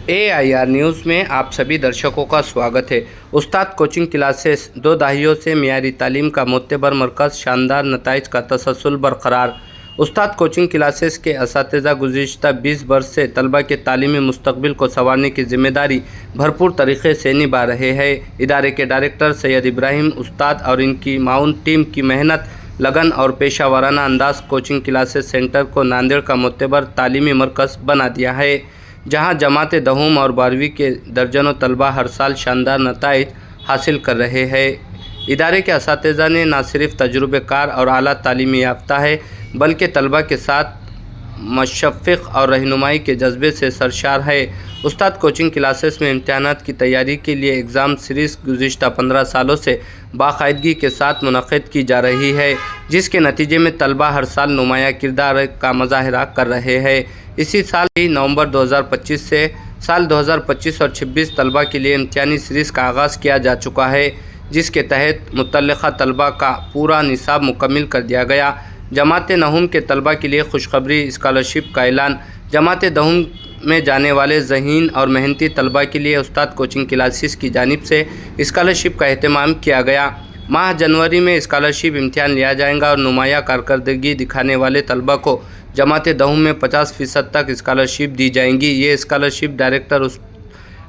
AIR news में आप सभी दर्शकों का स्वागत है। उस्ताद कोचिंग क्लासेस 2 दहाइयों से मियारी तालीम का मोतबर मरकज़, शानदार नताइज का तसलसल बरकरार। उस्ताद कोचिंग क्लासेस के असातिज़ा गुज़िश्ता 20 बरस से तलबा के तालीमी मुस्तक़बिल को संवारने की ज़िम्मेदारी भरपूर तरीक़े से निभा रहे हैं। इदारे के डायरेक्टर सैयद इब्राहिम उस्ताद और इनकी माउन टीम की मेहनत, लगन और पेशा वाराना अंदाज़ कोचिंग क्लासेस सेंटर को नांदेड़ का मोतबर तालीमी मरकज़ बना दिया है, जहां जमात दहूम और 12वीं के दर्जनों तलबा हर साल शानदार नताइज हासिल कर रहे हैं। इदारे के असातिज़ा ने न सिर्फ तजुर्बेकार और आला तालीमी याफ्ता है, बल्कि तलबा के साथ मशफ़क़ और रहनुमाई के जज्बे से सरशार है। उस्ताद कोचिंग क्लासेस में इम्तिहानात की तैयारी के लिए एग्ज़ाम सीरीज़ गुज़िश्ता 15 सालों से बाकायदगी के साथ मुनक़्क़िद की जा रही है, जिसके नतीजे में तलबा हर साल नुमाया किरदार का मुज़ाहरा कर रहे हैं। इसी साल ही नवंबर 2025 से साल 2025 और 26 तलबा के लिए इम्तिहानी सीरीज़ का आगाज़ किया जा चुका है, जिसके तहत मुतल्लिक़ा तलबा का पूरा निसाब मुकम्मिल कर दिया गया। जमात नहूम के तलबा के लिए खुशखबरी स्कॉलरशिप का ऐलान। जमात दहूम में जाने वाले ज़हीन और मेहनती तलबा के लिए उस्ताद कोचिंग क्लासेस की जानिब से स्कॉलरशिप का एहतमाम किया गया। माह जनवरी में स्कॉलरशिप इम्तिहान लिया जाएगा और नुमाया कारकर्दगी दिखाने वाले तलबा को जमात दहूम में 50% तक स्कॉलरशिप दी जाएंगी। ये स्कॉलरशिप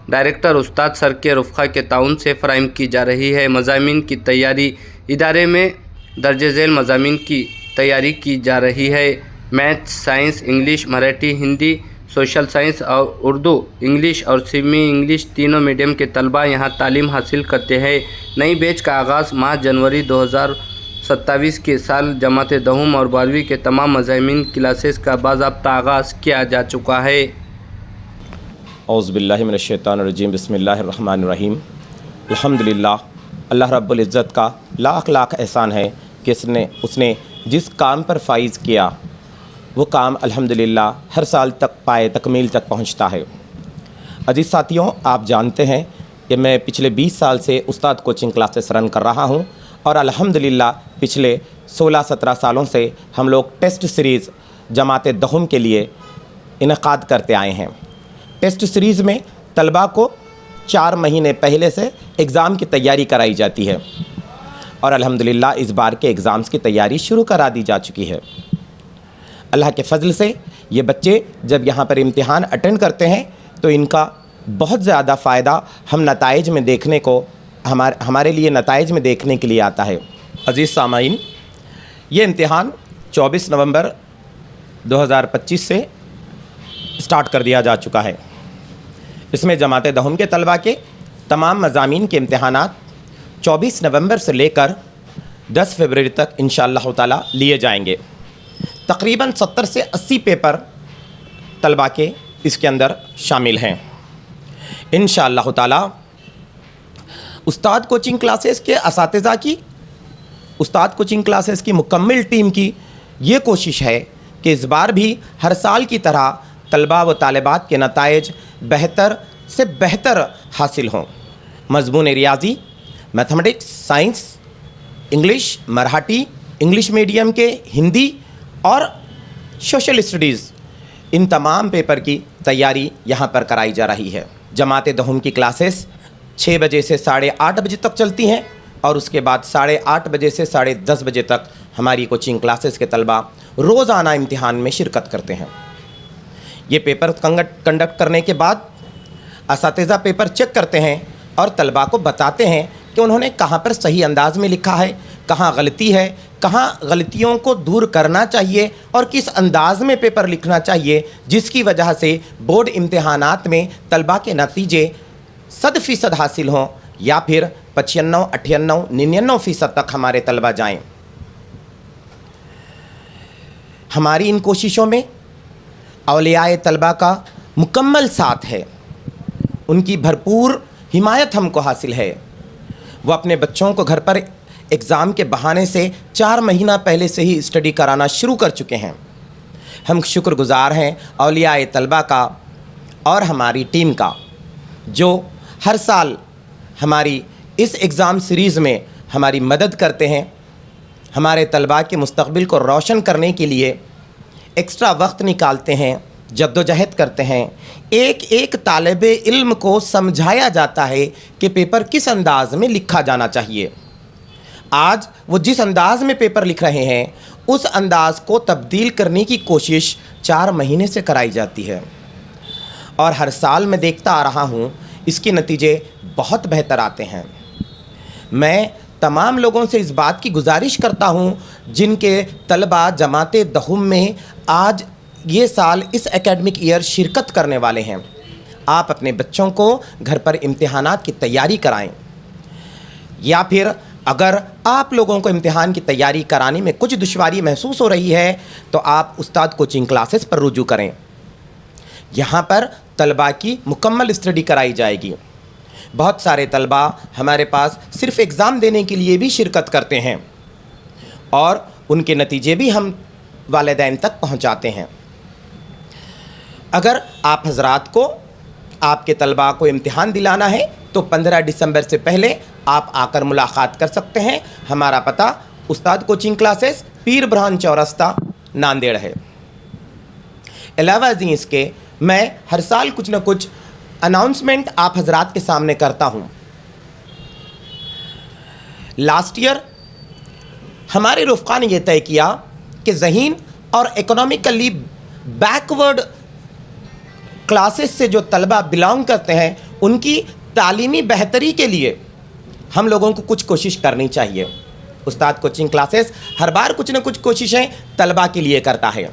डायरेक्टर उस्ताद सर के रुफ़क़ा के ताउन से फ़राहम की जा रही है। मज़ामीन की तैयारी। इदारे में दर्ज झेल मज़ामीन की तैयारी की जा रही है। Maths, science, English, Marathi, Hindi, social science और उर्दू, इंग्लिश और सेमी इंग्लिश तीनों मीडियम के तलबा यहाँ तालीम हासिल करते हैं। नई बैच का आगाज़ माह जनवरी 2027 के साल जमात दहूम और 12वीं के तमाम मज़ामीन क्लासेस का बाज़ाब्ता आगाज़ किया जा चुका है। औज़ु बिल्लाहि मिनश शैतानिर रजीम, बिस्मिल्लाहिर रहमानिर रहीम। अल्हम्दुलिल्लाह, अल्लाह रब्बुल इज़्ज़त का लाख लाख एहसान है कि उसने जिस काम पर फाइज़ किया वो काम अल्हम्दुलिल्लाह हर साल तक पाए तकमील तक पहुंचता है। अजीज़ साथियों, आप जानते हैं कि मैं पिछले 20 साल से उस्ताद कोचिंग क्लासेस रन कर रहा हूं और अल्हम्दुलिल्लाह पिछले 16-17 सालों से हम लोग टेस्ट सीरीज़ जमात दहूम के लिए इनेकाद करते आए हैं। टेस्ट सीरीज़ में तलबा को 4 महीने पहले से एग्ज़ाम की तैयारी कराई जाती है और अल्हम्दुलिल्लाह इस बार के एग्ज़ाम्स की तैयारी शुरू करा दी जा चुकी है। अल्लाह के फ़ज़ल से ये बच्चे जब यहाँ पर इम्तिहान अटेंड करते हैं तो इनका बहुत ज़्यादा फ़ायदा हम नताइज में देखने को हमारे लिए नताइज में देखने के लिए आता है। अज़ीज़ सामाईन, ये इम्तिहान 24 नवंबर 2025 से स्टार्ट कर दिया जा चुका है। इसमें जमात दहूम के तलबा के तमाम मज़ामीन के इम्तिहानात 24 नवंबर से लेकर 10 फरवरी तक इंशाअल्लाह ताला लिए जाएंगे। तकरीबन 70 से 80 पेपर तलबा के इसके अंदर शामिल हैं। इंशाअल्लाह ताला उस्ताद कोचिंग क्लासेस के असातिज़ा की, उस्ताद कोचिंग क्लासेस की मुकम्मल टीम की ये कोशिश है कि इस बार भी हर साल की तरह तलबा व तालिबात के नताइज बेहतर से बेहतर हासिल हों। मज़मून रियाज़ी, mathematics, science, English, Marathi, English medium के हिंदी और सोशल स्टडीज़, इन तमाम पेपर की तैयारी यहाँ पर कराई जा रही है। जमात दहूम की क्लासेस 6 बजे से 8:30 बजे तक चलती हैं और उसके बाद 8:30 बजे से 10:30 बजे तक हमारी कोचिंग क्लासेस के तलबा रोज़ाना इम्तिहान में शिरकत करते हैं। ये पेपर कंडक्ट करने के बाद असातिज़ा पेपर चेक करते हैं और तलबा को बताते हैं कि उन्होंने कहाँ पर सही अंदाज में लिखा है, कहाँ गलती है, कहाँ गलतियों को दूर करना चाहिए और किस अंदाज में पेपर लिखना चाहिए, जिसकी वजह से बोर्ड इम्तिहानात में तलबा के नतीजे 100% हासिल हों या फिर 95, 98, 99% तक हमारे तलबा जाएं। हमारी इन कोशिशों में औलियाए तलबा का मुकम्मल साथ है, उनकी भरपूर हिमायत हमको हासिल है। वो अपने बच्चों को घर पर एग्ज़ाम के बहाने से 4 महीना पहले से ही स्टडी कराना शुरू कर चुके हैं। हम शुक्रगुज़ार हैं औलियाए तलबा का और हमारी टीम का, जो हर साल हमारी इस एग्ज़ाम सीरीज़ में हमारी मदद करते हैं। हमारे तलबा के मुस्तक़बिल को रोशन करने के लिए एक्स्ट्रा वक्त निकालते हैं, जद्दोजहद करते हैं, एक एक तालिबे इल्म को समझाया जाता है कि पेपर किस अंदाज में लिखा जाना चाहिए। आज वो जिस अंदाज में पेपर लिख रहे हैं उस अंदाज को तब्दील करने की कोशिश 4 महीने से कराई जाती है, और हर साल मैं देखता आ रहा हूँ इसके नतीजे बहुत बेहतर आते हैं। मैं तमाम लोगों से इस बात की गुजारिश करता हूँ जिनके तलबा जमाते दहुम में आज ये साल इस एकेडमिक ईयर शिरकत करने वाले हैं, आप अपने बच्चों को घर पर इम्तिहानात की तैयारी कराएं, या फिर अगर आप लोगों को इम्तिहान की तैयारी कराने में कुछ दुश्वारी महसूस हो रही है तो आप उस्ताद कोचिंग क्लासेस पर रुजू करें। यहाँ पर तलबा की मुकम्मल स्टडी कराई जाएगी। बहुत सारे तलबा हमारे पास सिर्फ़ एग्ज़ाम देने के लिए भी शिरकत करते हैं और उनके नतीजे भी हम वालिदैन तक पहुँचाते हैं। अगर आप हजरात को आपके तलबा को इम्तिहान दिलाना है तो 15 दिसंबर से पहले आप आकर मुलाकात कर सकते हैं। हमारा पता उस्ताद कोचिंग क्लासेस, पीर बुरहान चौरस्ता, नांदेड़ है। अलावा इसके मैं हर साल कुछ न कुछ अनाउंसमेंट आप हजरात के सामने करता हूँ। लास्ट ईयर हमारे रुफ़क़ा ने यह तय किया कि ज़हीन और इकोनॉमिकली बैकवर्ड क्लासेस से जो तलबा बिलोंग करते हैं उनकी तालीमी बेहतरी के लिए हम लोगों को कुछ कोशिश करनी चाहिए। उस्ताद कोचिंग क्लासेस हर बार कुछ न कुछ कोशिशें तलबा के लिए करता है।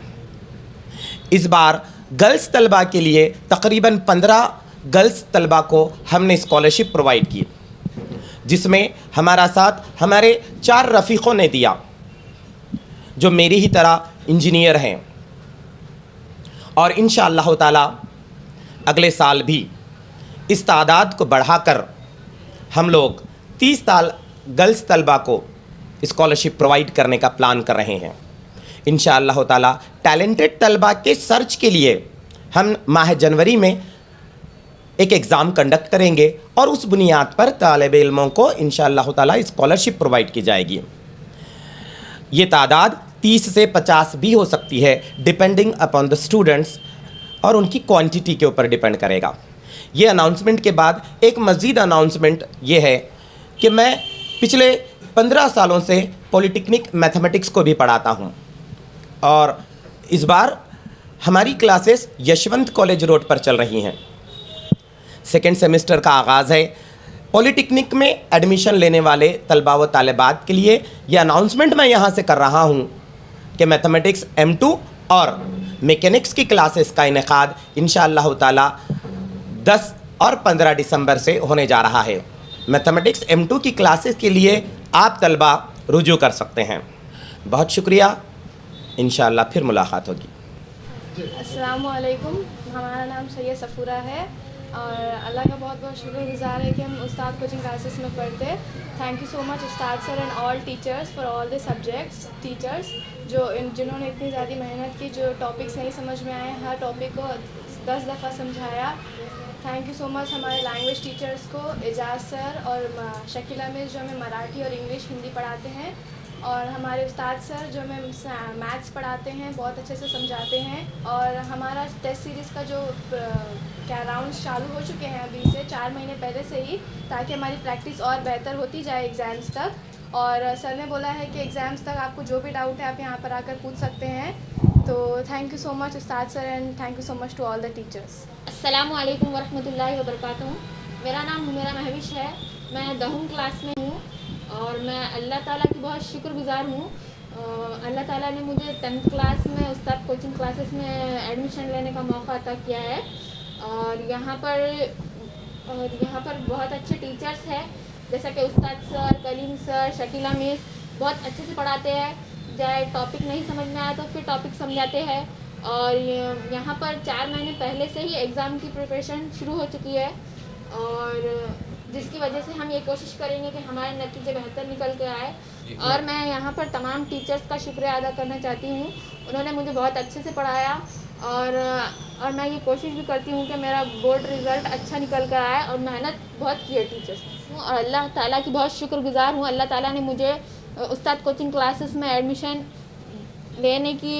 इस बार गर्ल्स तलबा के लिए तकरीबन 15 गर्ल्स तलबा को हमने स्कॉलरशिप प्रोवाइड की, जिसमें हमारा साथ हमारे 4 रफ़ीक़ों ने दिया जो मेरी ही तरह इंजीनियर हैं, और इंशाअल्लाह ताला अगले साल भी इस तादाद को बढ़ाकर हम लोग 30 गर्ल्स तलबा को स्कॉलरशिप प्रोवाइड करने का प्लान कर रहे हैं। इंशाअल्लाह ताला टैलेंटेड तलबा के सर्च के लिए हम माह जनवरी में एक एग्ज़ाम कंडक्ट करेंगे और उस बुनियाद पर तालिबे इल्मों को इंशाअल्लाह ताला स्कॉलरशिप प्रोवाइड की जाएगी। ये तादाद 30 से 50 भी हो सकती है, डिपेंडिंग अपॉन द स्टूडेंट्स, और उनकी क्वांटिटी के ऊपर डिपेंड करेगा। ये अनाउंसमेंट के बाद एक मज़ीद अनाउंसमेंट ये है कि मैं पिछले 15 सालों से पॉलिटेक्निक मैथमेटिक्स को भी पढ़ाता हूँ, और इस बार हमारी क्लासेस यशवंत कॉलेज रोड पर चल रही हैं। सेकेंड सेमेस्टर का आगाज़ है। पॉलिटेक्निक में एडमिशन लेने वाले तलबा व तालिबात के लिए यह अनाउंसमेंट मैं यहाँ से कर रहा हूँ कि मैथमेटिक्स M2 और मैकेनिक्स की क्लासेस का इनेकाद इंशाअल्लाह ताला 10 और 15 दिसंबर से होने जा रहा है। मैथमेटिक्स M2 की क्लासेस के लिए आप तलबा रुजू कर सकते हैं। बहुत शुक्रिया, इंशाअल्लाह फिर मुलाकात होगी। अस्सलामुअलैकुम, हमारा नाम सैयद सफ़ूरा है और अल्लाह का बहुत बहुत शुक्रगुज़ार है कि हम उस्ताद कोचिंग क्लासेस में पढ़ते। थैंक यू सो मच उस्ताद sir and all teachers for all the subjects teachers जिन्होंने इतनी ज़्यादा मेहनत की, जो टॉपिक्स नहीं समझ में आए हर टॉपिक को 10 दफ़ा समझाया। थैंक यू सो मच हमारे लैंग्वेज टीचर्स को, एजाज सर और शकीला मिस जो हमें मराठी और इंग्लिश हिंदी पढ़ाते हैं, और हमारे उस्ताद सर जो हमें मैथ्स पढ़ाते हैं, बहुत अच्छे से समझाते हैं। और हमारा टेस्ट सीरीज़ का जो क्या राउंड्स चालू हो चुके हैं अभी से 4 महीने पहले से ही, ताकि हमारी प्रैक्टिस और बेहतर होती जाए एग्ज़ाम्स तक। और सर ने बोला है कि एग्ज़ाम्स तक आपको जो भी डाउट है आप यहाँ पर आकर पूछ सकते हैं। तो थैंक यू सो मच उस्ताद sir and thank you so much to all the teachers. अस्सलामुअलैकुम वरहमतुल्लाहि वबरकातुहू। मेरा नाम हुमेरा महविश है, मैं 10वीं क्लास में हूँ और मैं अल्लाह ताला की बहुत शुक्रगुज़ार हूँ। अल्लाह ताला ने मुझे 10th क्लास में उस्ताद कोचिंग क्लासेस में एडमिशन लेने का मौका अता किया है, और यहाँ पर बहुत अच्छे टीचर्स हैं, जैसा कि उस्ताद sir, Kaleem sir, Shakeela miss बहुत अच्छे से पढ़ाते हैं। चाहे टॉपिक नहीं समझ में आया तो फिर टॉपिक समझाते हैं, और यहाँ पर 4 महीने पहले से ही एग्ज़ाम की प्रिपरेशन शुरू हो चुकी है, और जिसकी वजह से हम ये कोशिश करेंगे कि हमारे नतीजे बेहतर निकल के आए। और मैं यहाँ पर तमाम टीचर्स का शुक्रिया अदा करना चाहती हूँ, उन्होंने मुझे बहुत अच्छे से पढ़ाया, और मैं ये कोशिश भी करती हूँ कि मेरा बोर्ड रिज़ल्ट अच्छा निकल कर आए, और मेहनत बहुत की है टीचर्स ने। और अल्लाह ताला की बहुत शुक्रगुज़ार हूँ, अल्लाह ताला ने मुझे उस्ताद कोचिंग क्लासेस में एडमिशन लेने की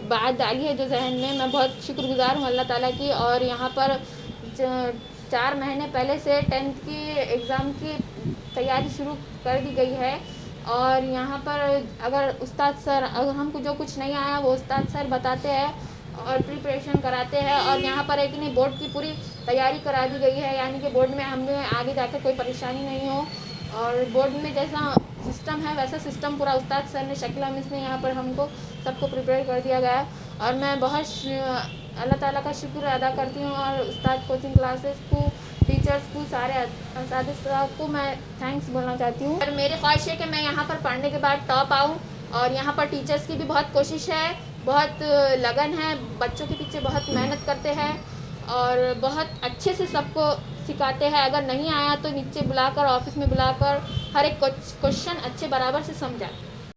बात डाली है जो जहन में, मैं बहुत शुक्रगुजार हूँ अल्लाह ताला की। और यहाँ पर 4 महीने पहले से 10th की एग्ज़ाम की तैयारी शुरू कर दी गई है। और यहाँ पर अगर उस्ताद सर, अगर हमको जो कुछ नहीं आया वो उस्ताद सर बताते हैं और प्रिपरेशन कराते हैं। और यहाँ पर एक नहीं, बोर्ड की पूरी तैयारी करा दी गई है, यानी कि बोर्ड में हमें आगे जाकर कोई परेशानी नहीं हो। और बोर्ड में जैसा सिस्टम है वैसा सिस्टम पूरा उस्ताद सर ने, शकीला मिस ने यहाँ पर हमको सबको प्रिपेयर कर दिया गया है। और मैं बहुत अल्लाह ताला का शुक्र अदा करती हूँ और उस्ताद कोचिंग क्लासेस को, टीचर्स को, सारे असातिज़ा को मैं थैंक्स बोलना चाहती हूँ। और मेरी ख्वाहिश है कि मैं यहाँ पर पढ़ने के बाद टॉप आऊँ। और यहाँ पर टीचर्स की भी बहुत कोशिश है, बहुत लगन है, बच्चों के पीछे बहुत मेहनत करते हैं और बहुत अच्छे से सबको सिखाते हैं। अगर नहीं आया तो नीचे बुलाकर, ऑफिस में बुलाकर हर एक क्वेश्चन अच्छे बराबर से समझाते हैं।